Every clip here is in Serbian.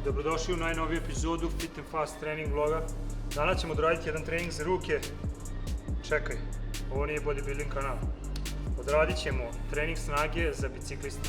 Dobrodošli u najnoviju epizodu Fit and Fast trening vloga. Danas ćemo odraditi jedan trening za ruke. Čekaj, ovo nije bodybuilding kanal. Odradit ćemo trening snage za bicikliste.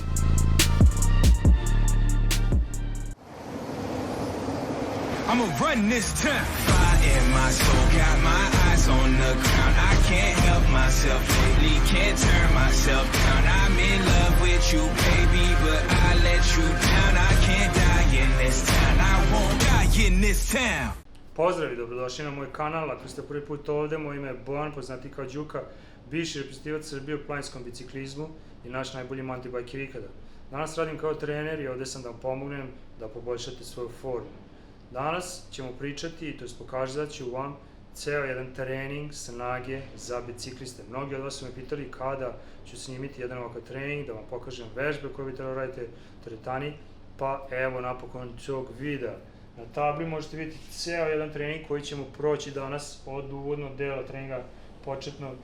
I'ma run this town. Fire in my soul, got my eyes on the ground. I can't help myself lately, can't turn myself down. I'm in love with you, baby, but I let you down. I can't die in this town, I won't die in this town. Pozdrav i dobrodošli na moj kanal. Ako ste prvi put ovde, moje ime je Bojan, poznati kao Đuka, bivši reprezentativac Srbije u planinskom biciklizmu i naš najbolji mountain biker ikada. Danas radim kao trener i ovde sam da vam pomognem da poboljšate svoju formu. Danas ćemo pričati, to je pokazat ću vam ceo jedan trening snage za bicikliste. Mnogi od vas su me pitali kada ću snimiti jedan ovakav trening, da vam pokažem vežbe koje bi trebalo raditi u teretani, pa evo napokon tog videa. Na tabli možete vidjeti ceo jedan trening koji ćemo proći danas od uvodnog dela treninga, početnog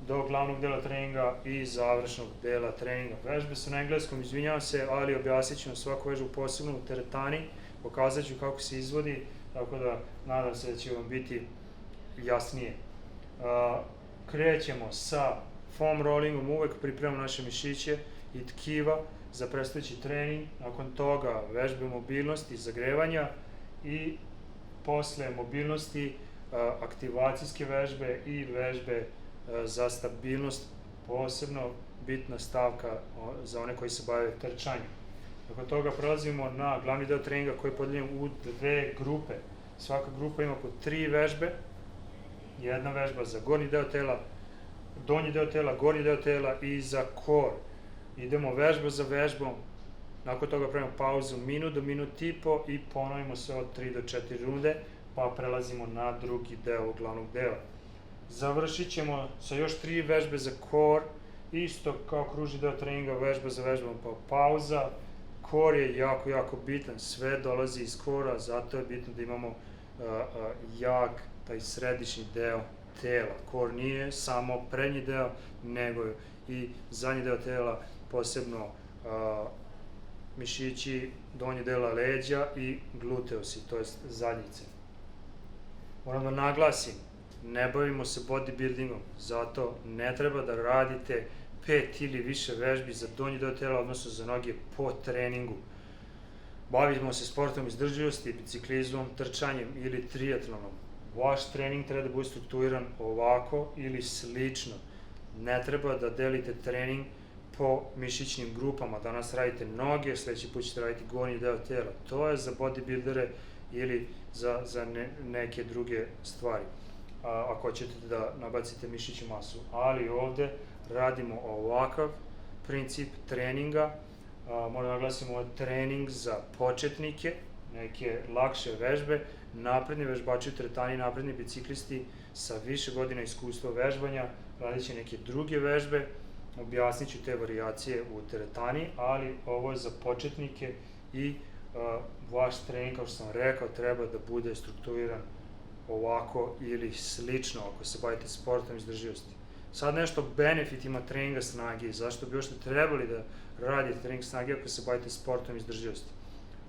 do glavnog dela treninga i završnog dela treninga. Vežbe su na engleskom, izvinjavam se, ali objasnit ću vam svaku vežbu posebno u teretani, pokazat ću kako se izvodi, tako da nadam se da će vam biti jasnije. Krećemo sa foam rollingom, uvek pripremamo naše mišiće i tkiva za predstojeći trening, nakon toga vežbe mobilnosti, zagrevanja i posle mobilnosti aktivacijske vežbe i vežbe za stabilnost, posebno bitna stavka za one koji se bave trčanjem. Nakon toga prelazimo na glavni deo treninga koji je podeljen u dve grupe. Svaka grupa ima po 3 vežbe. Jedna vežba za gornji deo tela, donji deo tela, gornji deo tela i za core. Idemo vežba za vežbom, nakon toga pravimo pauzu minut do minut i po i ponovimo se od 3 do 4 runde, pa prelazimo na drugi deo glavnog dela. Završit ćemo sa još 3 vežbe za core, isto kao kružni deo treninga, vežba za vežbom pa pauza. Core je jako bitan, sve dolazi iz kora, zato je bitno da imamo jak taj središnji deo tela. Core nije samo prednji deo, nego i zadnji deo tela, posebno mišići donji dela leđa i gluteusi, to jest zadnjice. Moram da naglasim, ne bavimo se bodybuildingom, zato ne treba da radite 5 ili više vežbi za donji deo tela, odnosno za noge po treningu. Bavimo se sportom izdržljivosti, biciklizmom, trčanjem ili triatlonom. Vaš trening treba da bude strukturiran ovako ili slično. Ne treba da delite trening po mišićnim grupama. Danas radite noge, sledeći put ćete raditi gornji deo tela. To je za bodybuildere ili za neke druge stvari, ako ćete da nabacite mišiću masu. Ali ovde radimo ovakav princip treninga. Moram da naglasimo ovo trening za početnike, neke lakše vežbe, napredni vežbači u teretani, napredni biciklisti sa više godina iskustva vežbanja, radit će neke druge vežbe, objasnit ću te varijacije u teretani, ali ovo je za početnike i vaš trening, kao što sam rekao, treba da bude strukturiran ovako ili slično ako se bavite sportom izdržljivosti. Sad nešto o benefitima treninga snage, zašto bi uopšte trebali da radite trening snage ako se bavite sportom izdržljivosti.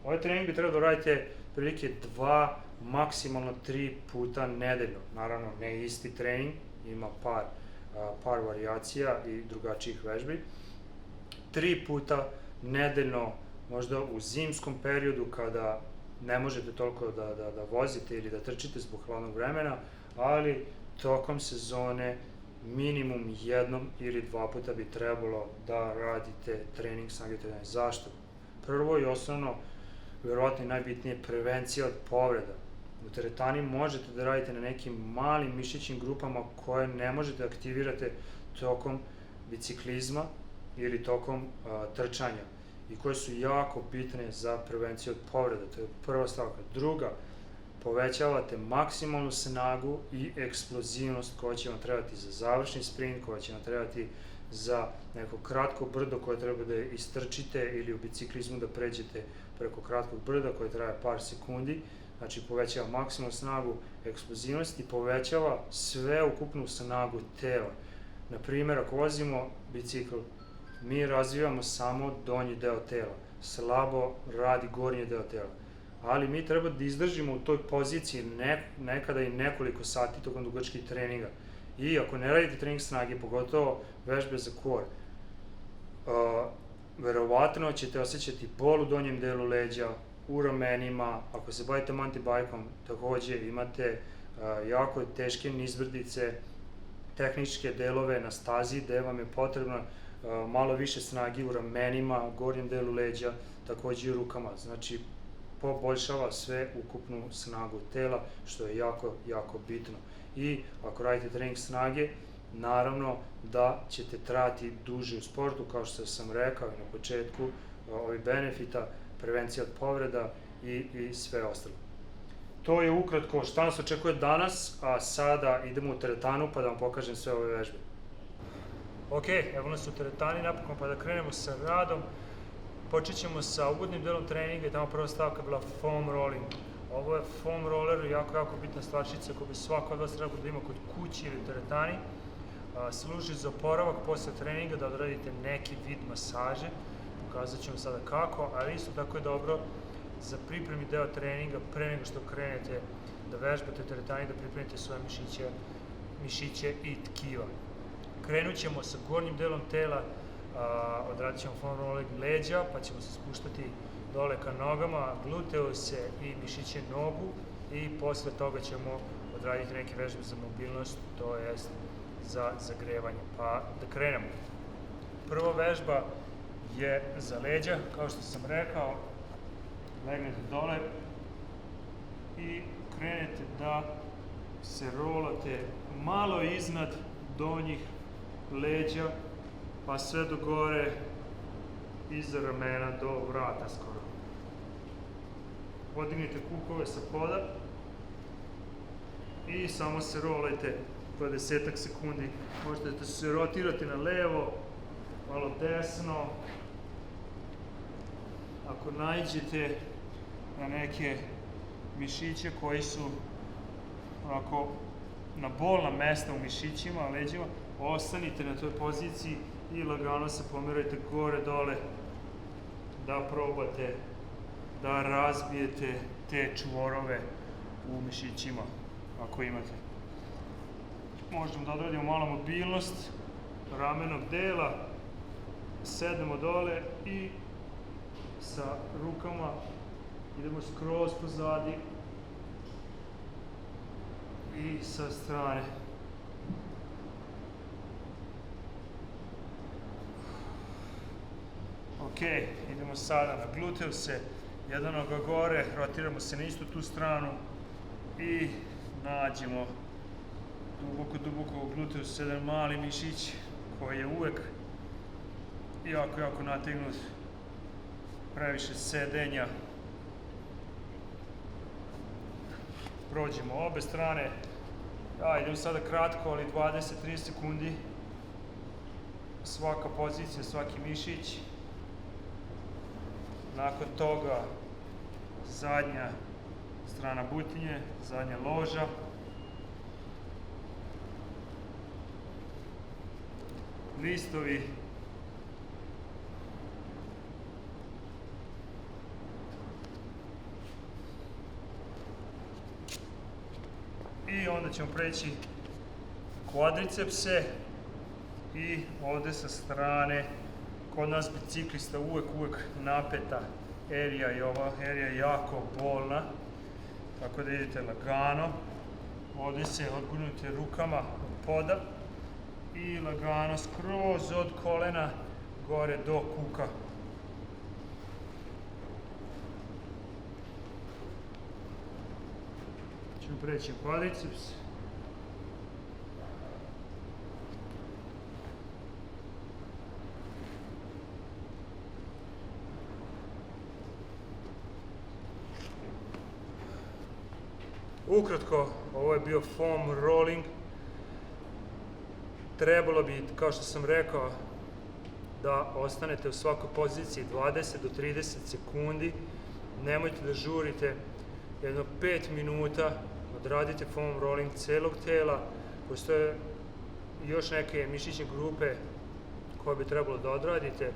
Ovaj trening bi trebalo da radite prilike 2, maksimalno 3 puta nedeljno. Naravno, ne isti trening, ima par varijacija i drugačijih vežbi. 3 puta nedeljno, možda u zimskom periodu kada ne možete toliko da vozite ili da trčite zbog hladnog vremena, ali tokom sezone minimum 1 ili 2 puta bi trebalo da radite trening snage teretane. Zašto? Prvo i osnovno, verovatno i najbitnije, prevencija od povreda. U teretani možete da radite na nekim malim mišićnim grupama koje ne možete da aktivirate tokom biciklizma ili tokom trčanja i koje su jako bitne za prevenciju od povreda. To je prva stavka. Druga, povećavate maksimalnu snagu i eksplozivnost koja će vam trebati za završni sprint, koja će vam trebati za neko kratko brdo koje treba da istrčite ili u biciklizmu da pređete preko kratkog brda koje traje par sekundi. Znači povećava maksimalnu snagu, eksplozivnost i povećava sveukupnu snagu tela. Naprimjer, ako vozimo bicikl, mi razvijamo samo donji deo tela, slabo radi gornji deo tela. ali mi treba da izdržimo u toj poziciji nekada i nekoliko sati tokom dugačkih treninga. I ako ne radite trening snage, pogotovo vežbe za core, verovatno ćete osjećati bol u donjem delu leđa, u ramenima. Ako se bavite mountain bikeom, takođe imate jako teške nizbrdice, tehničke delove na stazi gde vam je potrebno malo više snage u ramenima, gornjem delu leđa, takođe i u rukama. Znači, poboljšava sve ukupnu snagu tela, što je jako, jako bitno. I ako radite trening snage, naravno da ćete trajati duže u sportu, kao što sam rekao i na početku, ovih benefita, prevencija od povreda i sve ostalo. To je ukratko šta nas očekuje danas, a sada idemo u teretanu pa da vam pokažem sve ove vežbe. Ok, evo nas u teretani napokon pa da krenemo sa radom. Počet ćemo sa uvodnim delom treninga i tamo prva stavka bila foam rolling. Ovo je foam roller, jako bitna stvarčica koju bi svako od vas trebalo da ima kod kući ili u teretani. Služi za oporavak posle treninga, da odradite neki vid masaže. Pokazat ću vam sada kako, ali isto tako je dobro za pripremi deo treninga pre nego što krenete da vežbate u teretani, da pripremite svoje mišiće i tkiva. Krenut ćemo sa gornjim delom tela, odradit ćemo foam rolling leđa, pa ćemo se spuštati dole ka nogama, gluteuse i mišiće nogu i posle toga ćemo odraditi neke vežbe za mobilnost, to jest za zagrevanje. Pa da krenemo. Prva vežba je za leđa, kao što sam rekao, legnete dole i krenete da se rolate malo iznad donjih leđa, pa sve do gore, iza ramena do vrata skoro. Podignite kukove sa poda i samo se rolajte 20 sekundi. Možete da se rotirate na levo, malo desno. Ako naiđete na neke mišiće koji su onako na bolna mesta u mišićima, leđima, ostanite na toj poziciji i lagano se pomerajte gore, dole, da probate da razbijete te čvorove u mišićima, ako imate. Možemo da odradimo malo mobilnost ramenog dela, sednemo dole i sa rukama idemo skroz pozadi i sa strane. Ok, idemo sada na gluteuse, jedna noga gore, rotiramo se na istu tu stranu i nađemo duboko u gluteusu jedan mali mišić koji je uvek jako nategnut, previše sedenja. Prođemo obe strane, idemo sada kratko, ali 20-30 sekundi, svaka pozicija, svaki mišić. Nakon toga zadnja strana butinje, zadnja loža. Listovi. I onda ćemo preći kvadricepse i ovde sa strane, kod nas biciklista uvek napeta erija i ova erija je jako bolna, tako da idete lagano, ovde se odgurnute rukama od poda i lagano skroz od kolena gore do kuka. Ćemo preći kvadriceps. Ukratko, ovo je bio foam rolling. Trebalo bi, kao što sam rekao, da ostanete u svakoj poziciji 20 do 30 sekundi. Nemojte da žurite, jedno 5 minuta odradite foam rolling celog tela. Postoje još neke mišićne grupe koje bi trebalo da odradite,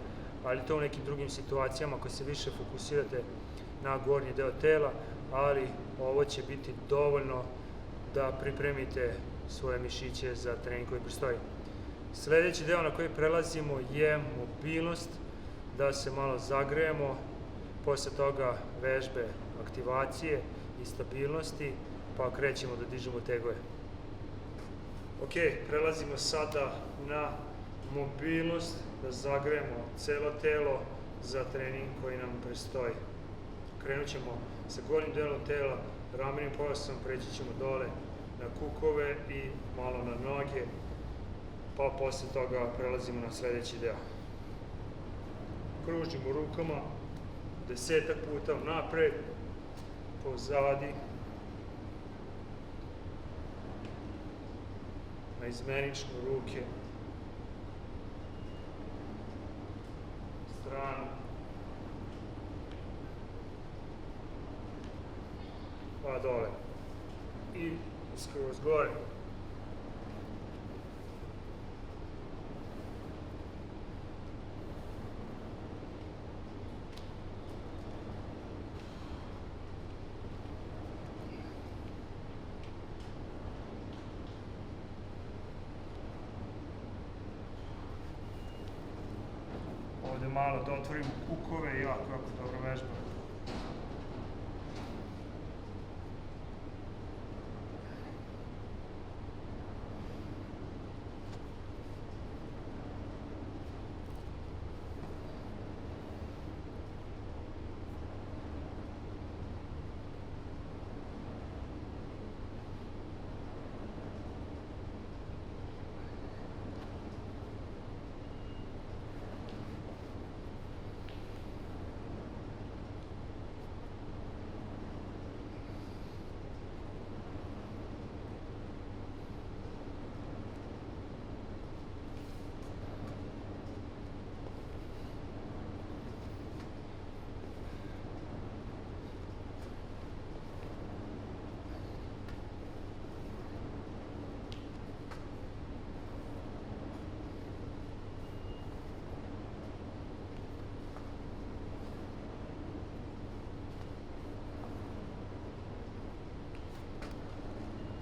ali to u nekim drugim situacijama ako se više fokusirate na gornji deo tela, ali ovo će biti dovoljno da pripremite svoje mišiće za trening koji predstoji. Sljedeći deo na koji prelazimo je mobilnost, da se malo zagrejemo, posle toga vežbe aktivacije i stabilnosti, pa krećemo da dižemo tegove. Ok, prelazimo sada na mobilnost, da zagrejemo celo telo za trening koji nam predstoji. Krenut ćemo sa gornjim delom tela, ramenim pojasom, preći ćemo dole na kukove i malo na noge, pa posle toga prelazimo na sljedeći deo. Kružimo rukama 10 puta napred, pozadi, naizmenično ruke, stranu, pa dole i skroz gore. Ovdje malo da otvorimo kukove, jako dobro vežba.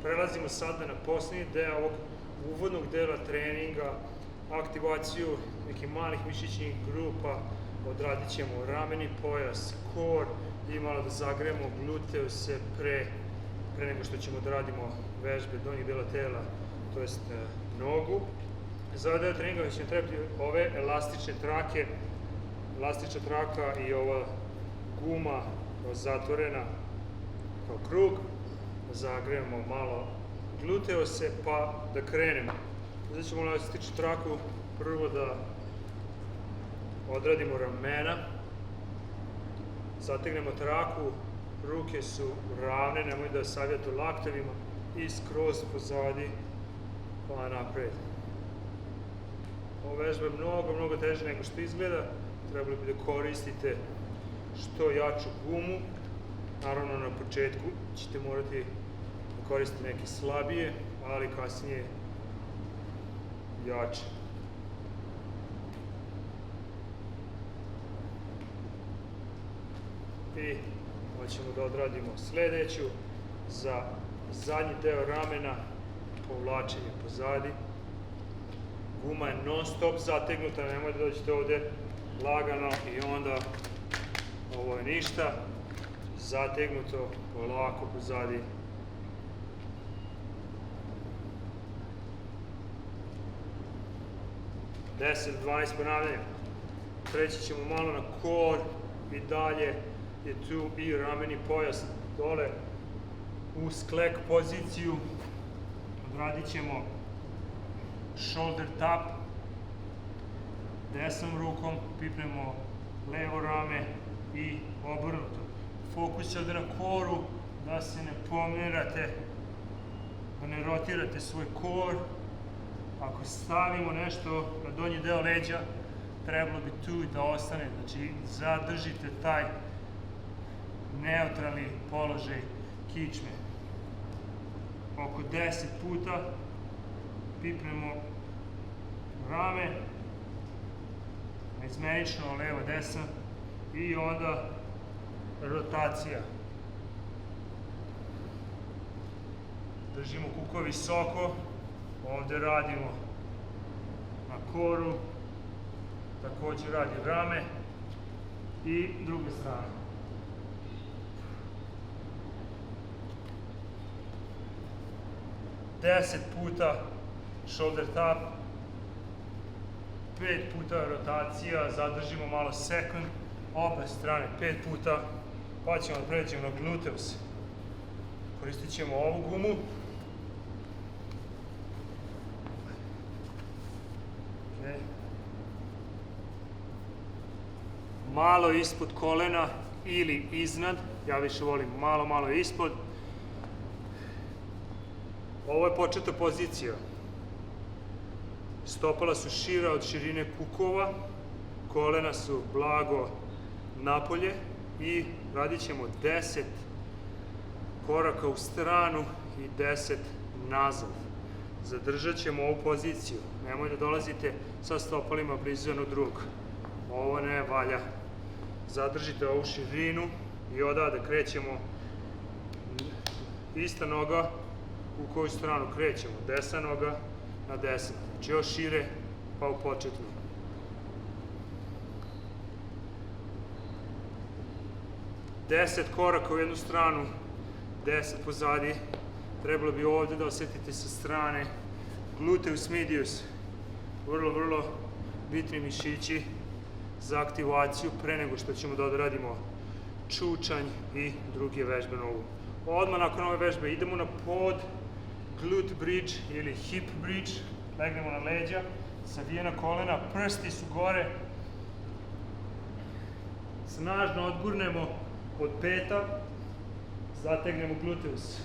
Prelazimo sada na posljednji deo ovog uvodnog dela treninga, aktivaciju nekih malih mišićnih grupa. Odradit ćemo rameni pojas, core i malo da zagrejemo gluteuse pre nego što ćemo da radimo vežbe donjeg dela tela, to jest nogu. Za ovaj deo treninga ćemo trebati ove elastične trake, elastična traka i ova guma zatvorena kao krug. Zagrejemo malo gluteose pa da krenemo. Uzet ćemo elastičnu traku, prvo da odradimo ramena, zategnemo traku, ruke su ravne, nemoj da savijate u laktovima i skroz pozadi pa napred. Ova vežba je mnogo teža nego što izgleda, trebali bi da koristite što jaču gumu. Naravno, na početku ćete morati da koristite neke slabije, ali kasnije jače. I hoćemo da odradimo sljedeću za zadnji deo ramena, povlačenje pozadi. Guma je non stop zategnuta, nemojte da dođete ovdje lagano i onda ovo je ništa. Zategnuto, polako pozadi. Deset, 12 ponavljanja. Preći ćemo malo na core i dalje je tu i rameni pojas dole u sklek poziciju. Odradit ćemo shoulder tap. Desnom rukom pipnemo levo rame i obrnuto. Fokus je ovdje na koru, da se ne pomerate, da ne rotirate svoj kor. Ako stavimo nešto na donji deo leđa, trebalo bi tu da ostane, znači zadržite taj neutralni položaj kičme. Oko 10 puta pipnemo rame, izmenično levo, desno i onda rotacija. Držimo kuko visoko, ovdje radimo na koru, također radi rame i druge strane. Deset puta shoulder tap, 5 puta rotacija, zadržimo malo sekund, obe strane 5 puta, pa ćemo preći na gluteus. Koristit ćemo ovu gumu. Okay. Malo ispod kolena ili iznad, ja više volim malo ispod. Ovo je početna pozicija. Stopala su šira od širine kukova, kolena su blago napolje i radit ćemo 10 koraka u stranu i 10 nazad. Zadržat ćemo ovu poziciju. Nemoj da dolazite sa stopalima blizu jednog drugog. Ovo ne valja. Zadržite ovu širinu i odavde krećemo. Ista noga u koju stranu krećemo. Desna noga na desnu. Znači još šire pa u početnu. Deset koraka u jednu stranu, 10 pozadi. Trebalo bi ovdje da osjetite sa strane gluteus medius. Vrlo bitni mišići za aktivaciju pre nego što ćemo da odradimo čučanj i druge vežbe na ovu. Odmah nakon ove vežbe idemo na pod, glute bridge ili hip bridge. Legnemo na leđa, savijena kolena, prsti su gore. Snažno odgurnemo od peta, zategnemo gluteus.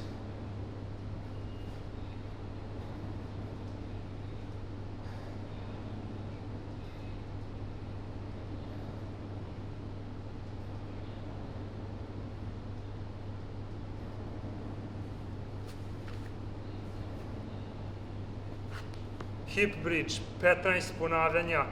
Hip bridge, 15 ponavljanja,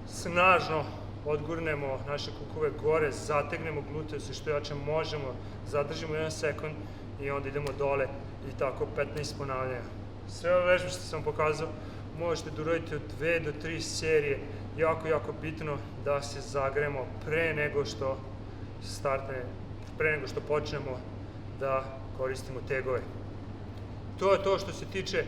snažno odgurnemo naše kukove gore, zategnemo gluteus i što jače možemo, zadržimo 1 sekund i onda idemo dole i tako 15 ponavljanja. Sve ove vežbe što sam pokazao možete da uradite od 2 do 3 serije, jako bitno da se zagremo pre nego što počnemo da koristimo tegove. To je to što se tiče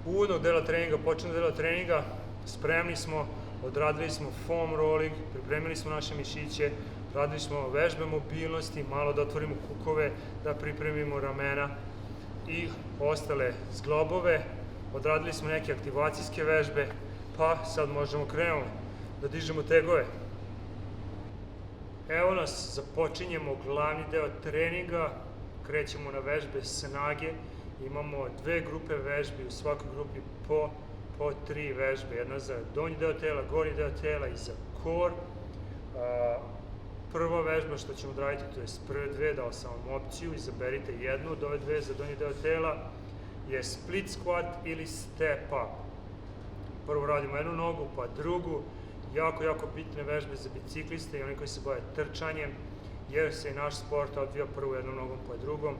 uvodnog dela treninga, početnog dela treninga. Spremni smo, odradili smo foam rolling, pripremili smo naše mišiće, radili smo vežbe mobilnosti, malo da otvorimo kukove, da pripremimo ramena i ostale zglobove. Odradili smo neke aktivacijske vežbe, pa sad možemo krenemo da dižemo tegove. Evo nas, započinjemo glavni deo treninga, krećemo na vežbe snage. Imamo 2 grupe vežbi, u svakoj grupi po 3 vežbe. Jedna za donji deo tela, gornji deo tela i za core. Prva vežba što ćemo odraditi, to je prve 2, dao sam vam opciju, izaberite jednu od ove 2 za donji deo tela, je split squat ili step up. Prvo radimo jednu nogu, pa drugu. Jako bitne vežbe za bicikliste i oni koji se bave trčanjem, jer se i naš sport odvija prvo jednom nogom, pa drugom.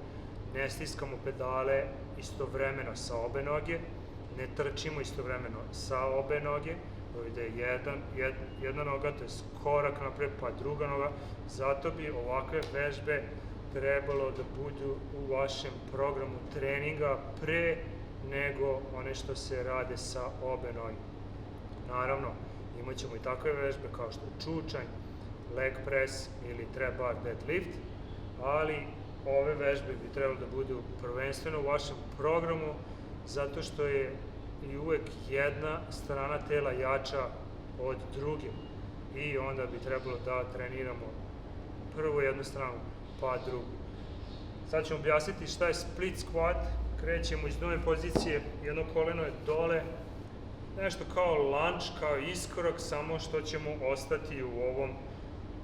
Ne stiskamo pedale istovremeno sa obe noge, ne trčimo istovremeno sa obe noge, ovdje je jedna noga, to je korak napred, pa druga noga, zato bi ovakve vežbe trebalo da budu u vašem programu treninga pre nego one što se rade sa obe noge. Naravno, imat ćemo i takve vežbe kao što je čučanj, leg press ili trap bar deadlift, ali ove vežbe bi trebalo da budu prvenstveno u vašem programu, zato što je i uvek jedna strana tela jača od druge i onda bi trebalo da treniramo prvo jednu stranu, pa drugu. Sad ćemo objasniti šta je split squat. Krećemo iz nove pozicije, jedno koleno je dole, nešto kao lunge, kao iskorak, samo što ćemo ostati u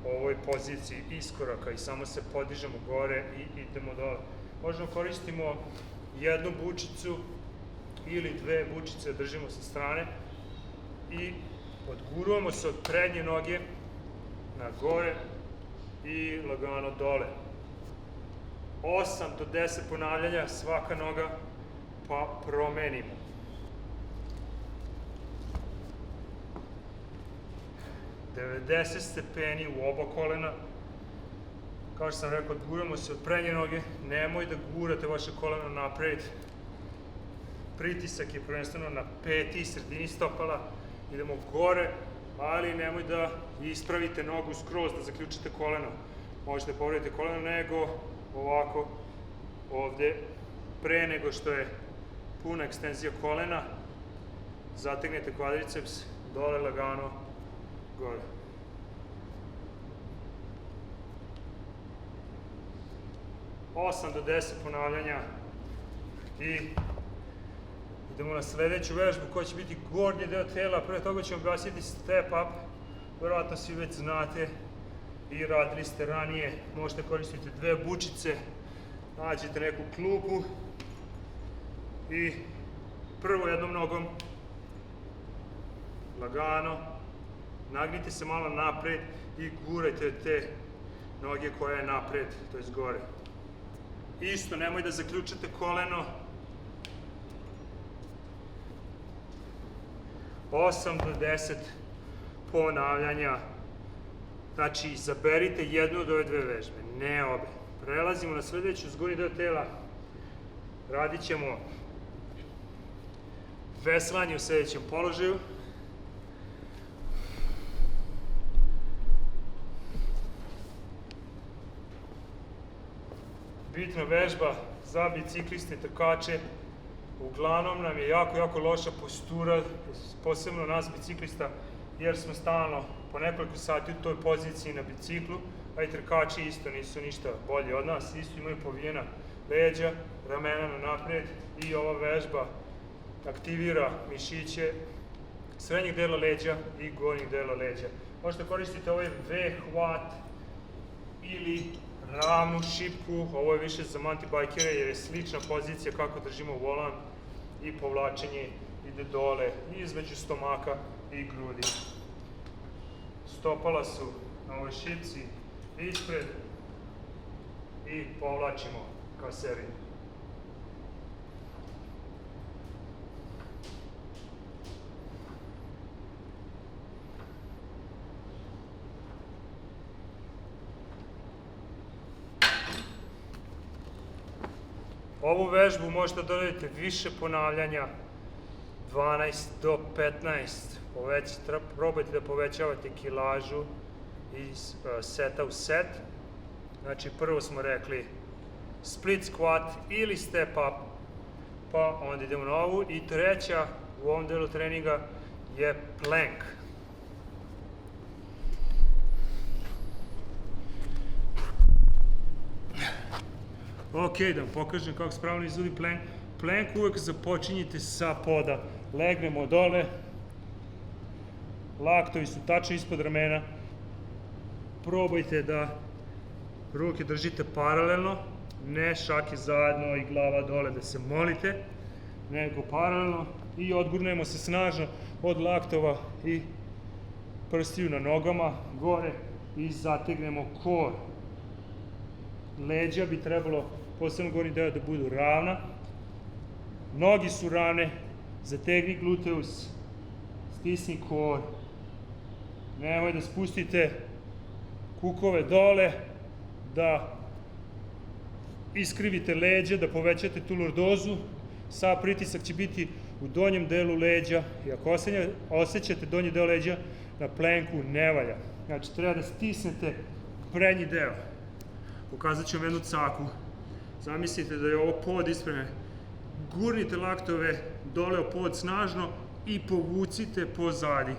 ovoj poziciji iskoraka i samo se podižemo gore i idemo dole. Možemo koristimo jednu bučicu ili 2 bučice, držimo sa strane i odgurujemo se od prednje noge na gore i lagano dole. 8 do 10 ponavljanja svaka noga, pa promenimo. ...90 stepeni u oba kolena. Kao što sam rekao, guramo se od prednje noge, nemoj da gurate vaše koleno napred. Pritisak je prvenstveno na peti, sredini stopala, idemo gore, ali nemoj da ispravite nogu skroz, da zaključite koleno. Možete povrediti koleno, nego ovako ovde, pre nego što je puna ekstenzija kolena, zategnete kvadriceps, dole lagano, gore. Osam do 10 ponavljanja i idemo na sledeću vežbu koja će biti gornji deo tela. Pre toga ćemo objasniti step up, verovatno svi već znate i radili ste ranije. Možete koristiti dve bučice, nađete neku klupu i prvo jednom nogom lagano nagnite se malo napred i gurajte te noge koja je napred, to je gore. Isto, nemoj da zaključate koleno. 8 do 10 ponavljanja. Znači, izaberite jednu od ove dve vežbe, ne obe. Prelazimo na sledeću, zgornji deo tela. Radit ćemo veslanje u sledećem položaju. Bitna vežba za bicikliste i trkače. Uglavnom nam je jako loša postura, posebno nas biciklista, jer smo stalno po nekoliko sati u toj poziciji na biciklu, a i trkači isto nisu ništa bolji od nas, isto imaju povijena leđa, ramena na napred i ova vežba aktivira mišiće srednjeg dela leđa i gornjeg dela leđa. Možete koristiti ovaj V-hvat ili ravnu šipku, ovo je više za mountain bikere jer je slična pozicija kako držimo volan i povlačenje ide dole između stomaka i grudi. Stopala su na ovoj šipci ispred i povlačimo ka sebi. Ovu vežbu možete dodati više ponavljanja, 12 do 15. Probajte da povećavate kilažu iz seta u set. Znači, prvo smo rekli split squat ili step up, pa onda idemo na ovu. I treća u ovom delu treninga je plank. Ok, da vam pokažem kako se pravilno izvodi plank. Plank uvek započinjete sa poda. Legnemo dole, laktovi su tačno ispod ramena. Probajte da ruke držite paralelno, ne šake zajedno i glava dole da se molite, nego paralelno i odgurnemo se snažno od laktova i prstiju na nogama gore i zategnemo kor. Leđa bi trebalo, posebno gornji deo, da budu ravna. Nogi su ravne, zategni gluteus, stisni kor. Nemoj da spustite kukove dole, da iskrivite leđa, da povećate tu lordozu. Sav pritisak će biti u donjem delu leđa i ako osjećate donji deo leđa na planku, ne valja. Znači, treba da stisnete prednji deo. Pokazat ću vam jednu caku. Zamislite da je ovo pod ispreme. Gurnite laktove dole u pod snažno i povucite pozadi.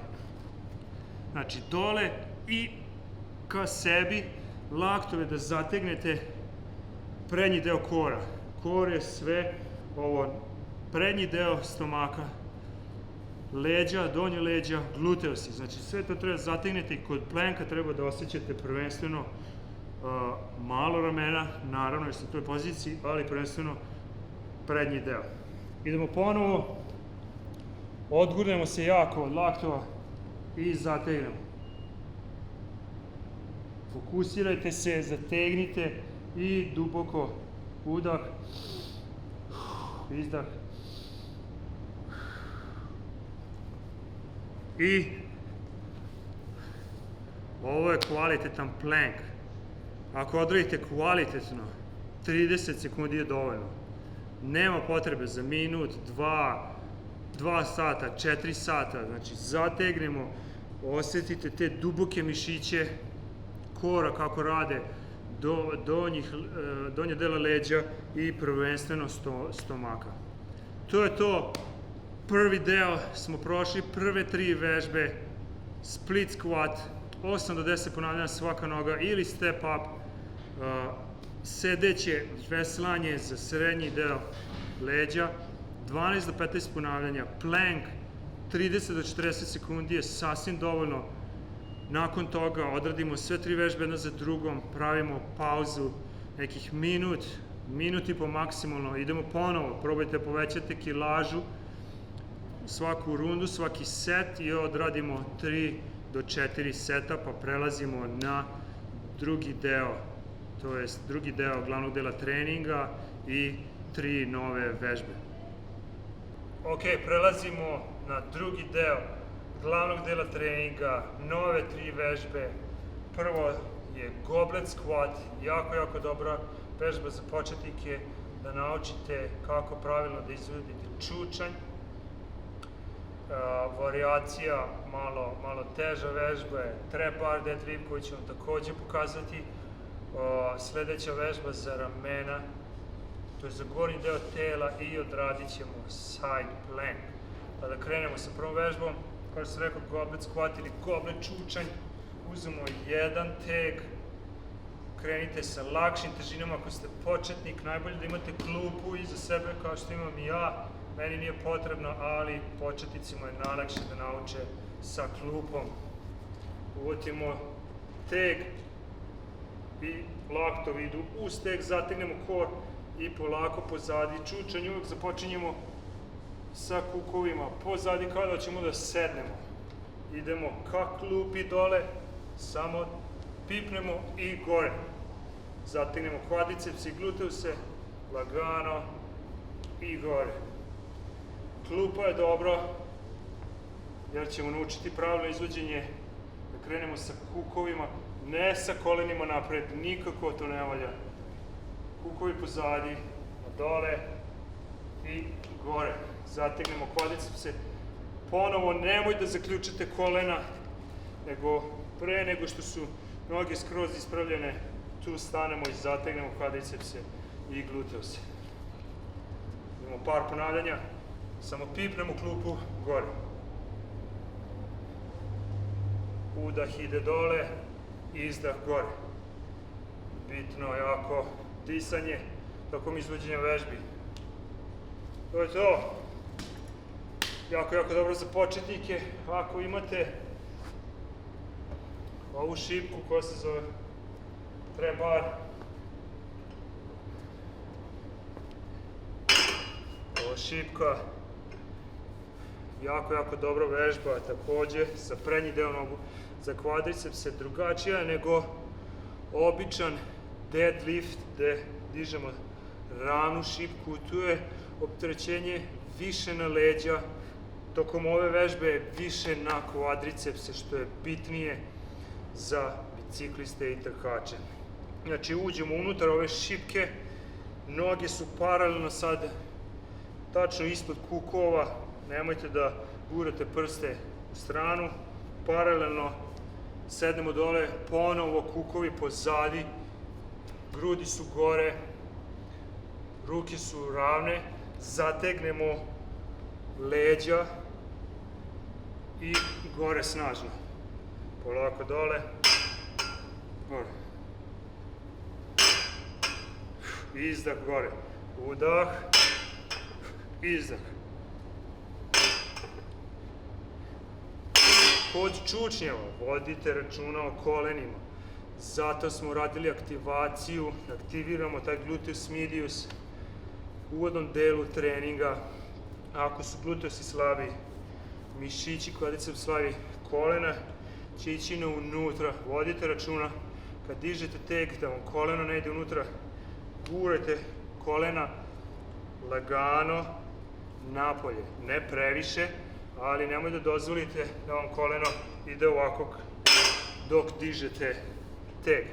Znači, dole i ka sebi laktove da zategnete prednji deo kora. Kor je sve ovo, prednji deo stomaka, leđa, donje leđa, gluteusi. Znači, sve to treba zategnete i kod planka treba da osjećate prvenstveno malo ramena, naravno jer ste u toj poziciji, ali prvenstveno prednji deo. Idemo ponovo, odgurnemo se jako od laktova i zategnemo. Fokusirajte se, zategnite i duboko udah, izdah. I ovo je kvalitetan plank. Ako odradite kvalitetno, 30 sekundi je dovoljno. Nema potrebe za minut, 2 sata, 4 sata. Znači, zategnemo, osjetite te duboke mišiće kora kako rade, donje dela leđa i prvenstveno stomaka. To je to. Prvi deo smo prošli, prve 3 vežbe, split squat, 8 do 10 ponavljanja svaka noga ili step up, sedeće veslanje za srednji deo leđa, 12 do 15 ponavljanja, plank, 30 do 40 sekundi je sasvim dovoljno. Nakon toga odradimo sve 3 vežbe jedna za drugom, pravimo pauzu nekih minut i po maksimalno, idemo ponovo, probajte povećati kilažu, svaku rundu, svaki set i odradimo 3 do 4 seta, pa prelazimo na drugi deo, to jest drugi deo glavnog dela treninga i 3 nove vežbe. Ok, prelazimo na drugi deo glavnog dela treninga, nove 3 vežbe. Prvo je goblet squat, jako dobra vežba za početnike, da naučite kako pravilno da izvodite čučanj. Varijacija, malo teža vežba je trap bar deadlift koju ću vam takođe pokazati. Sledeća vežba za ramena, to je za gornji deo tela i odradit ćemo side plank. Pa da krenemo sa prvom vežbom, kao što sam rekao, goblet squat ili goblet čučanj. Uzmemo jedan teg, krenite sa lakšim težinama ako ste početnik, najbolje da imate klupu iza sebe kao što imam i ja. Meni nije potrebno, ali početnicima je najlakše da nauče sa klupom. Uvodimo teg i laktovi idu uz teg, zategnemo kor i polako pozadi čučanj. Uvijek započinjemo sa kukovima pozadi kao da ćemo da sednemo. Idemo ka klupi dole, samo pipnemo i gore. Zategnemo kvadricepse i gluteuse, lagano i gore. Klupa je dobro, jer ćemo naučiti pravilno izvođenje, da krenemo sa kukovima, ne sa kolenima napred, nikako to ne valja. Kukovi pozadi, dole i gore. Zategnemo kvadricepse. Ponovo, nemoj da zaključate kolena, nego pre nego što su noge skroz ispravljene, tu stanemo i zategnemo kvadricepse i gluteuse. Imamo par ponavljanja. Samo pipnemo klupu gore. Udah ide dole, izdah gore. Bitno jako disanje tokom izvođenja vežbi. To je to. Jako dobro za početnike. Ako imate ovu šipku koja se zove trap bar, ova šipka, jako dobra vežba, takođe za prednji deo nogu, za kvadricepse drugačija nego običan deadlift gde dižemo ravnu šipku. Tu je opterećenje više na leđa, tokom ove vežbe više na kvadricepse, što je bitnije za bicikliste i trkače. Znači, uđemo unutar ove šipke, noge su paralelno sad tačno ispod kukova, nemojte da gurate prste u stranu, paralelno sednemo dole, ponovo kukovi pozadi, grudi su gore, ruke su ravne, zategnemo leđa i gore snažno. Polako dole, gore. Izdah gore, udah, izdah. Kod čučnjeva vodite računa o kolenima. Zato smo radili aktivaciju, aktiviramo taj gluteus medius u uvodnom delu treninga. Ako su gluteusi slabi, mišići kvadriceps slabi, kolena će ići na unutra. Vodite računa kad dižete teg, da vam koleno ne ide unutra, gurajte kolena lagano napolje, ne previše, ali nemoj da dozvolite da vam koleno ide ovako dok dižete teg.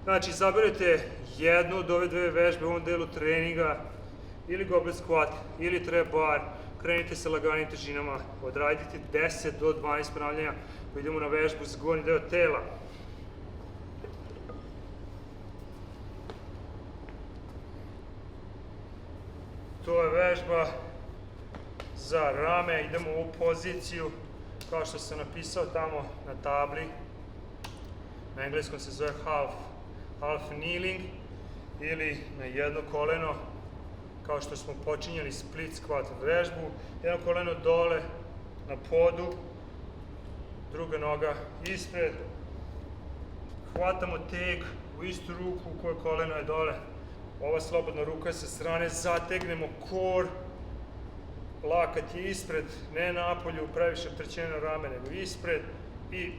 Znači, izaberete jednu od ove dve vežbe u ovom delu treninga, ili goblet squat, ili trap bar, krenite sa laganim težinama, odradite 10 do 12 ponavljanja, pa idemo na vežbu za gornji deo tela. To je vežba za rame, idemo u ovu poziciju, kao što sam napisao tamo na tabli, na engleskom se zove half kneeling, ili na jedno koleno, kao što smo počinjali split squat vežbu, jedno koleno dole na podu, druga noga ispred, hvatamo teg u istu ruku u kojoj koleno je dole, ova slobodna ruka sa strane, zategnemo core, lakat je ispred, ne napolju, previše opterećenje na rame, nego ispred i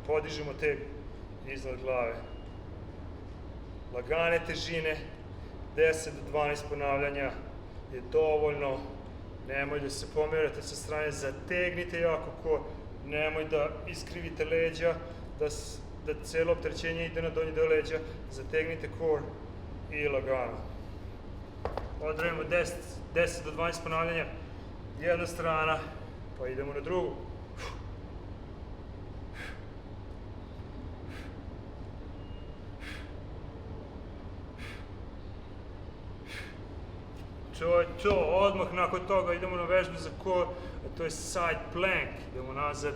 podižemo teg iznad glave. Lagane težine, 10 do 12 ponavljanja je dovoljno, nemoj da se pomerate sa strane, zategnite jako core, nemoj da iskrivite leđa, da celo opterećenje ide na donji deo leđa, zategnite core i lagano. Odradimo 10 do 12 ponavljanja, jedna strana, pa idemo na drugu. To je to, odmah nakon toga idemo na vežbu za core, a to je side plank, idemo nazad,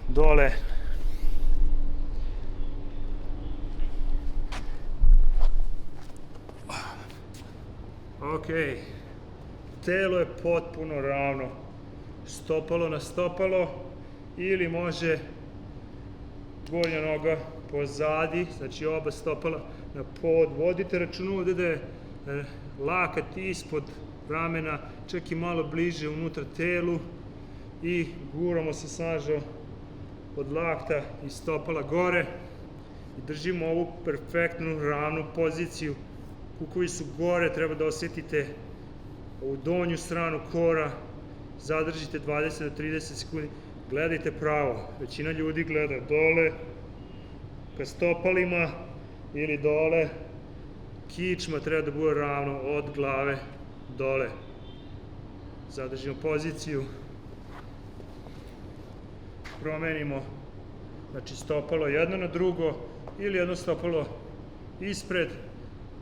dole. Ok, telo je potpuno ravno, stopalo na stopalo, ili može gornja noga pozadi, znači oba stopala na pod, vodite računa ovde da je lakat ispod ramena, čak i malo bliže unutra telu i guramo se snažno od lakta i stopala gore i držimo ovu perfektnu ravnu poziciju. Kukovi su gore, treba da osjetite ovu donju stranu kora, zadržite 20 do 30 sekundi, gledajte pravo, većina ljudi gleda dole ka stopalima ili dole, kičma treba da bude ravno od glave dole. Zadržimo poziciju, promenimo, znači stopalo jedno na drugo ili jedno stopalo ispred,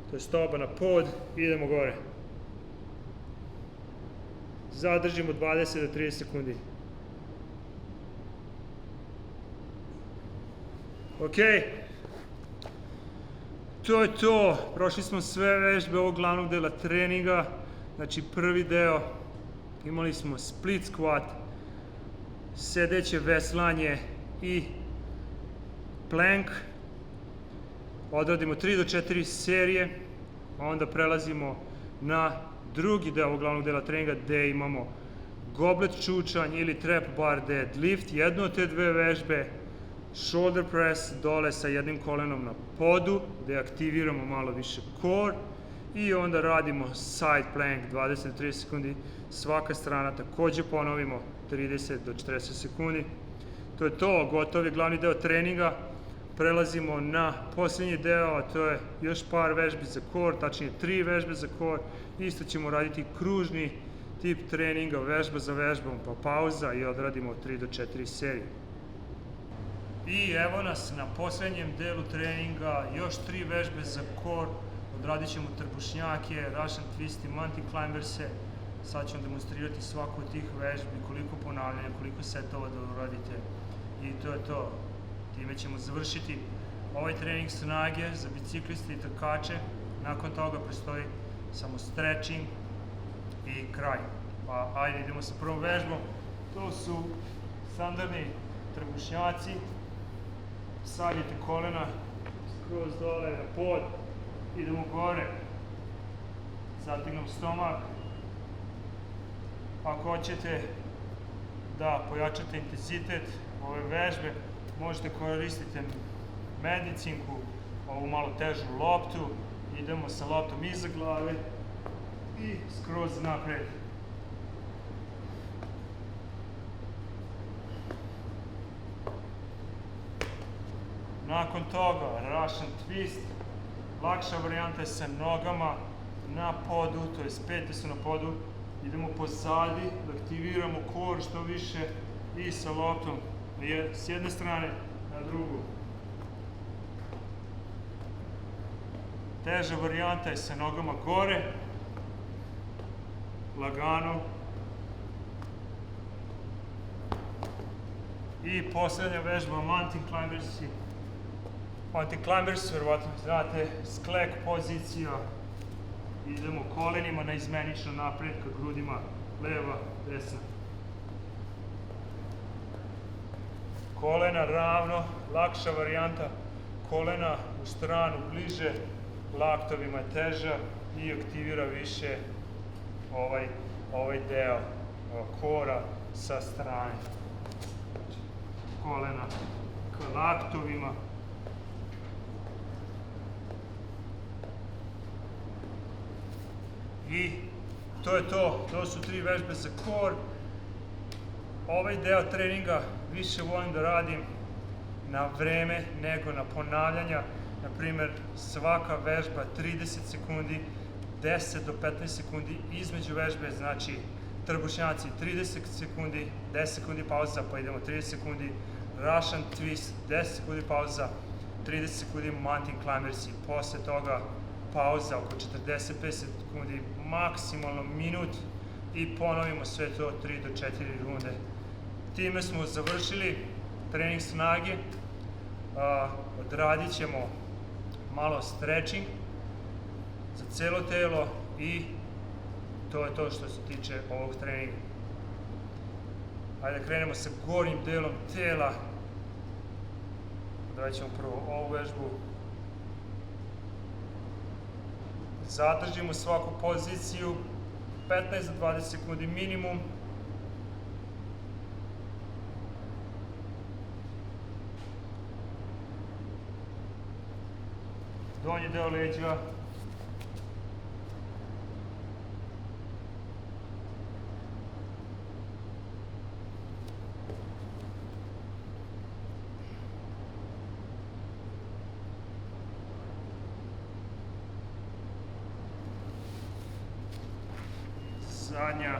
to je stopa na pod, idemo gore. Zadržimo 20 do 30 sekundi. Ok, to je to, prošli smo sve vežbe ovog glavnog dela treninga, znači prvi deo, imali smo split squat, sedeće veslanje i plank, odradimo 3 do 4 serije, a onda prelazimo na drugi deo ovog glavnog dela treninga gde imamo goblet čučanj ili trap bar deadlift, jednu od te dve vežbe, shoulder press dole sa jednim kolenom na podu, gde aktiviramo malo više core i onda radimo side plank 20 do 30 sekundi, svaka strana takođe ponovimo 30 do 40 sekundi. To je to, gotov je glavni deo treninga, prelazimo na posljednji deo, a to je još par vežbi za core, tačnije 3 vežbe za core, isto ćemo raditi kružni tip treninga, vežba za vežbom, pa pauza i odradimo 3 do 4 serije. I evo nas na posljednjem delu treninga, još 3 vežbe za core, odradit ćemo trbušnjake, Russian twist i mountain climbers-e. Sad ću vam demonstrirati svaku od tih vežbi, koliko ponavljanja, koliko setova da uradite. I to je to. Time ćemo završiti ovaj trening snage za bicikliste i trkače. Nakon toga prestoji samo stretching i kraj. Pa ajde idemo sa prvom vežbom. To su standardni trbušnjaci. Savijete kolena skroz dole na pod, idemo gore, zategnemo stomak. Ako hoćete da pojačate intenzitet, ove vežbe. Možete koristiti medicinku, ovu malo težu loptu. Idemo sa loptom iza glave i skroz napred. Nakon toga Russian twist. Lakša varijanta je sa nogama na podu, to je pete su na podu. Idemo pozadi, da aktiviramo core što više i sa loptom s jedne strane na drugu. Teža varijanta je sa nogama gore, lagano. I posljednja vežba mountain climbers. Mountain climbers, verovatno znate, sklek pozicija. Idemo kolenima na izmenično napred ka grudima, leva, desna. Kolena ravno, lakša varijanta, kolena u stranu bliže, laktovima je teža i aktivira više ovaj deo kora sa strane. Kolena ka laktovima. I to je to, to su 3 vežbe za core. Ovaj deo treninga više volim da radim na vreme nego na ponavljanja. Naprimer, svaka vežba 30 sekundi, 10 do 15 sekundi između vežbe, znači trbušnjaci 30 sekundi, 10 sekundi pauza, pa idemo 30 sekundi, Russian twist, 10 sekundi pauza, 30 sekundi mountain climbers i posle toga pauza oko 45 sekundi, maksimalno minut i ponovimo sve to 3 do 4 runde. Time smo završili trening snage, odradit ćemo malo stretching za celo telo i to je to što se tiče ovog treninga. Ajde da krenemo sa gornjim delom tela. Odradit ćemo prvo ovu vežbu. Zadržimo svaku poziciju 15 do 20 sekundi minimum. Donji deo leđa. Zadnja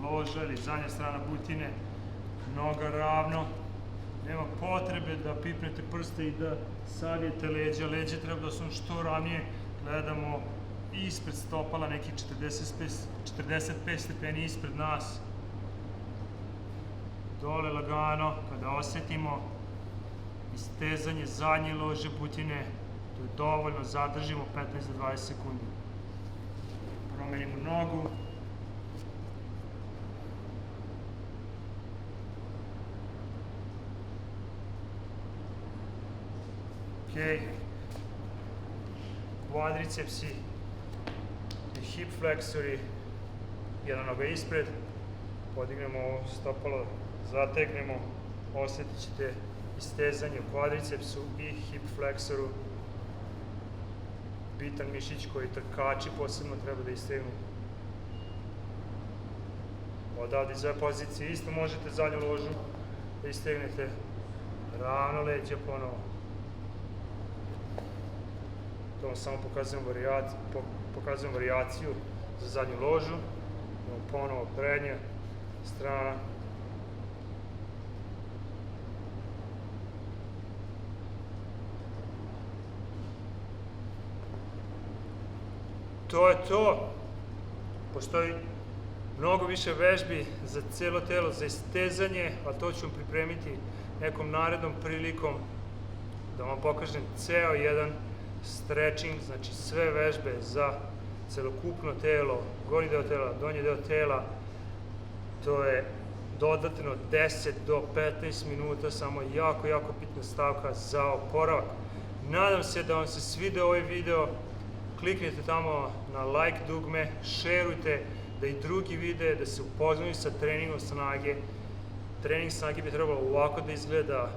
loža ili zadnja strana butine, noga ravno. Nema potrebe da pipnete prste i da savijete leđa. Leđe treba da su što ravnije. Gledamo ispred stopala, neki 45 stepeni ispred nas. Dole lagano, kada osetimo istezanje zadnje lože butine, to je dovoljno, zadržimo 15 do 20 sekundi. Promenimo nogu. Kvadricepsi i hip fleksori, jedna noga ispred, podignemo stopalo, zategnemo, osjetit ćete istezanje u kvadricepsu i hip fleksoru. Bitan mišić koji trkači posebno treba da istegnu. Odavde iz ove pozicije isto možete zadnju ložu da istegnete, ravno leđa ponovo. To vam samo pokazujem varijaciju za zadnju ložu. Imamo ponovo prednja strana. To je to. Postoji mnogo više vežbi za celo telo, za istezanje, a to ću vam pripremiti nekom narednom prilikom da vam pokažem ceo jedan stretching, znači sve vežbe za celokupno telo, gornji deo tela, donji deo tela. To je dodatno 10 do 15 minuta, samo jako bitna stavka za oporavak. Nadam se da vam se svidio ovaj video, kliknite tamo na like dugme, šerujte da i drugi vide, da se upoznaju sa treningom snage trening snage bi trebalo ovako da izgleda,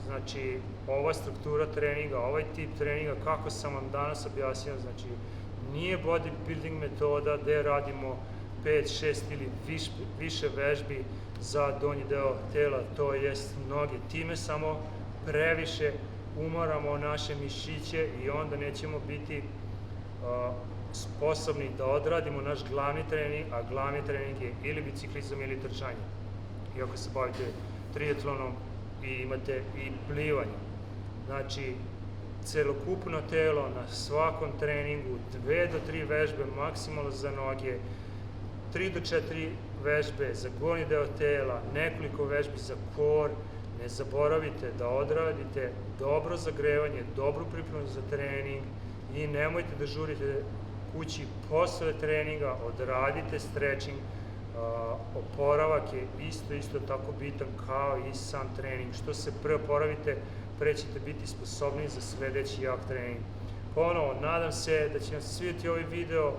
znači ova struktura treninga, ovaj tip treninga, kako sam vam danas objasnio, znači nije bodybuilding metoda gde radimo 5, 6 ili više vežbi za donji deo tela, to jest noge. Time samo previše umoramo naše mišiće i onda nećemo biti sposobni da odradimo naš glavni trening, a glavni trening je ili biciklizam ili trčanje. I ako se bavite triatlonom i imate i plivanje. Znači, celokupno telo na svakom treningu, 2 do 3 vežbe maksimalno za noge, 3 do 4 vežbe za gornji deo tela, nekoliko vežbi za kor. Ne zaboravite da odradite dobro zagrevanje, dobru pripremu za trening i nemojte da žurite kući posle treninga, odradite stretching. Oporavak je isto tako bitan kao i sam trening. Što se pre oporavite, pre ćete biti sposobni za sledeći jak trening. Ponovo, nadam se da će vam se svidjeti ovaj video.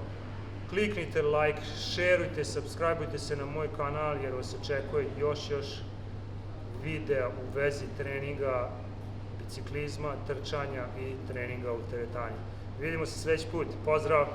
Kliknite like, šerujte, subscribeujte se na moj kanal jer vas očekuje još videa u vezi treninga, biciklizma, trčanja i treninga u teretani. Vidimo se sledeći put. Pozdrav!